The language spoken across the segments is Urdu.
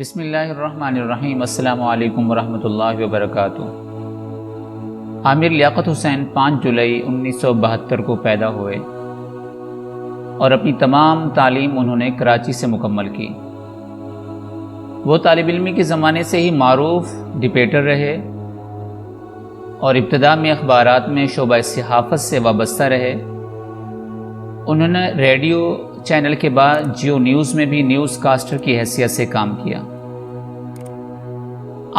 بسم اللہ الرحمن الرحیم۔ السلام علیکم ورحمۃ اللہ وبرکاتہ۔ عامر لیاقت حسین 5 جولائی 1972 کو پیدا ہوئے اور اپنی تمام تعلیم انہوں نے کراچی سے مکمل کی۔ وہ طالب علمی کے زمانے سے ہی معروف ڈبیٹر رہے اور ابتدا میں اخبارات میں شعبہ صحافت سے وابستہ رہے۔ انہوں نے ریڈیو چینل کے بعد جیو نیوز میں بھی نیوز کاسٹر کی حیثیت سے کام کیا۔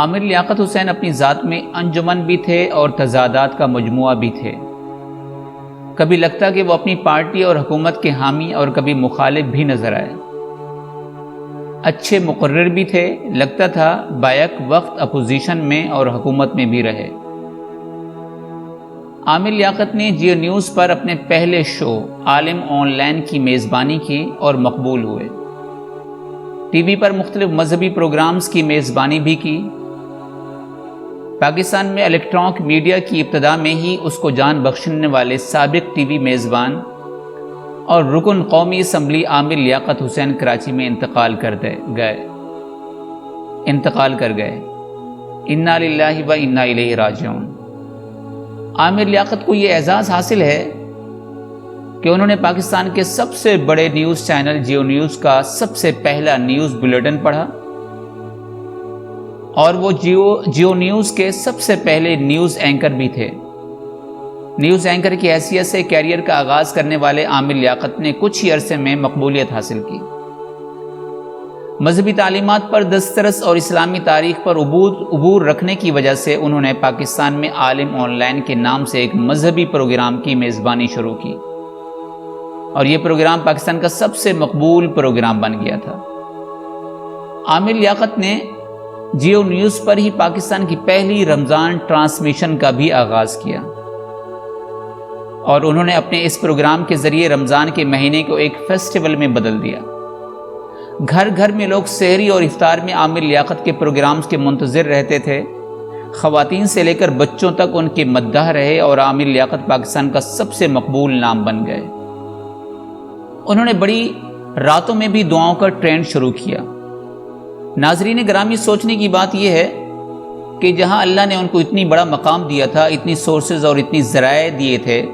عامر لیاقت حسین اپنی ذات میں انجمن بھی تھے اور تضادات کا مجموعہ بھی تھے۔ کبھی لگتا کہ وہ اپنی پارٹی اور حکومت کے حامی اور کبھی مخالف بھی نظر آئے۔ اچھے مقرر بھی تھے، لگتا تھا بیک وقت اپوزیشن میں اور حکومت میں بھی رہے۔ عامر لیاقت نے جیو نیوز پر اپنے پہلے شو عالم آن لائن کی میزبانی کی اور مقبول ہوئے۔ ٹی وی پر مختلف مذہبی پروگرامز کی میزبانی بھی کی۔ پاکستان میں الیکٹرانک میڈیا کی ابتدا میں ہی اس کو جان بخشنے والے سابق ٹی وی میزبان اور رکن قومی اسمبلی عامر لیاقت حسین کراچی میں انتقال کر گئے۔ انا للہ و انا الیہ راجعون۔ عامر لیاقت کو یہ اعزاز حاصل ہے کہ انہوں نے پاکستان کے سب سے بڑے نیوز چینل جیو نیوز کا سب سے پہلا نیوز بلیٹن پڑھا اور وہ جیو نیوز کے سب سے پہلے نیوز اینکر بھی تھے۔ نیوز اینکر کی حیثیت سے کیریئر کا آغاز کرنے والے عامر لیاقت نے کچھ ہی عرصے میں مقبولیت حاصل کی۔ مذہبی تعلیمات پر دسترس اور اسلامی تاریخ پر عبور رکھنے کی وجہ سے انہوں نے پاکستان میں عالم آن لائن کے نام سے ایک مذہبی پروگرام کی میزبانی شروع کی اور یہ پروگرام پاکستان کا سب سے مقبول پروگرام بن گیا تھا۔ عامر لیاقت نے جیو نیوز پر ہی پاکستان کی پہلی رمضان ٹرانسمیشن کا بھی آغاز کیا اور انہوں نے اپنے اس پروگرام کے ذریعے رمضان کے مہینے کو ایک فیسٹیول میں بدل دیا۔ گھر گھر میں لوگ سحری اور افطار میں عامر لیاقت کے پروگرامز کے منتظر رہتے تھے۔ خواتین سے لے کر بچوں تک ان کے مداح رہے اور عامر لیاقت پاکستان کا سب سے مقبول نام بن گئے۔ انہوں نے بڑی راتوں میں بھی دعاؤں کا ٹرینڈ شروع کیا۔ ناظرین گرامی، سوچنے کی بات یہ ہے کہ جہاں اللہ نے ان کو اتنی بڑا مقام دیا تھا، اتنی سورسز اور اتنی ذرائع دیے تھے،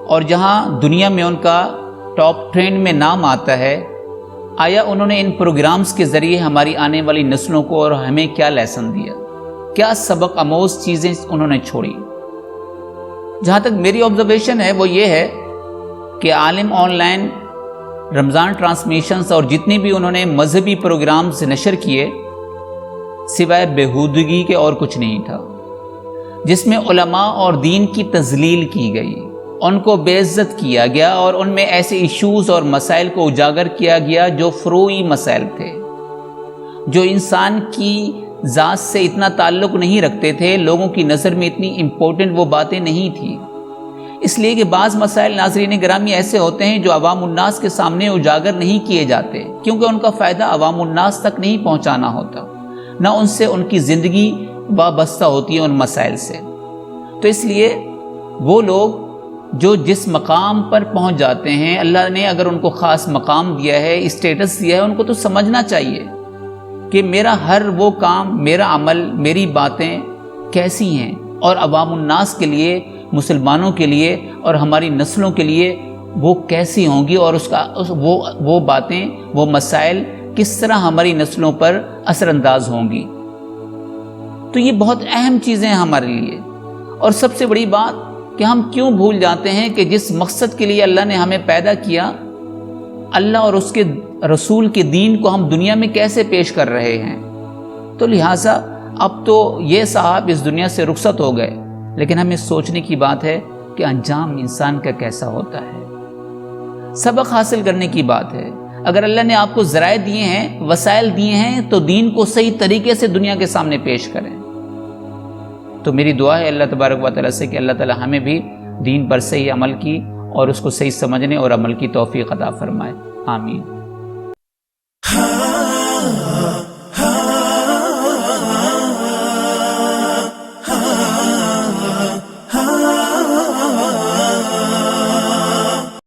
اور جہاں دنیا میں ان کا ٹاپ ٹرینڈ میں نام آتا ہے، آیا انہوں نے ان پروگرامز کے ذریعے ہماری آنے والی نسلوں کو اور ہمیں کیا لیسن دیا؟ کیا سبق آموز چیزیں انہوں نے چھوڑی؟ جہاں تک میری آبزرویشن ہے وہ یہ ہے کہ عالم آن لائن رمضان ٹرانسمیشنز اور جتنی بھی انہوں نے مذہبی پروگرامز نشر کیے، سوائے بےہودگی کے اور کچھ نہیں تھا، جس میں علماء اور دین کی تذلیل کی گئی، ان کو بے عزت کیا گیا اور ان میں ایسے ایشوز اور مسائل کو اجاگر کیا گیا جو فروعی مسائل تھے، جو انسان کی ذات سے اتنا تعلق نہیں رکھتے تھے، لوگوں کی نظر میں اتنی امپورٹنٹ وہ باتیں نہیں تھیں۔ اس لیے کہ بعض مسائل ناظرین گرامی ایسے ہوتے ہیں جو عوام الناس کے سامنے اجاگر نہیں کیے جاتے، کیونکہ ان کا فائدہ عوام الناس تک نہیں پہنچانا ہوتا، نہ ان سے ان کی زندگی وابستہ ہوتی ہے ان مسائل سے۔ تو اس لیے وہ لوگ جو جس مقام پر پہنچ جاتے ہیں، اللہ نے اگر ان کو خاص مقام دیا ہے، اسٹیٹس دیا ہے، ان کو تو سمجھنا چاہیے کہ میرا ہر وہ کام، میرا عمل، میری باتیں کیسی ہیں اور عوام الناس کے لیے، مسلمانوں کے لیے اور ہماری نسلوں کے لیے وہ کیسی ہوں گی، اور وہ باتیں، وہ مسائل کس طرح ہماری نسلوں پر اثر انداز ہوں گی۔ تو یہ بہت اہم چیزیں ہیں ہمارے لیے۔ اور سب سے بڑی بات کہ ہم کیوں بھول جاتے ہیں کہ جس مقصد کے لیے اللہ نے ہمیں پیدا کیا، اللہ اور اس کے رسول کے دین کو ہم دنیا میں کیسے پیش کر رہے ہیں۔ تو لہٰذا اب تو یہ صاحب اس دنیا سے رخصت ہو گئے، لیکن ہمیں سوچنے کی بات ہے کہ انجام انسان کا کیسا ہوتا ہے، سبق حاصل کرنے کی بات ہے۔ اگر اللہ نے آپ کو ذرائع دیے ہیں، وسائل دیے ہیں، تو دین کو صحیح طریقے سے دنیا کے سامنے پیش کریں۔ تو میری دعا ہے اللہ تبارک و تعالیٰ سے کہ اللہ تعالیٰ ہمیں بھی دین پر صحیح عمل کی اور اس کو صحیح سمجھنے اور عمل کی توفیق عطا فرمائے۔ آمین۔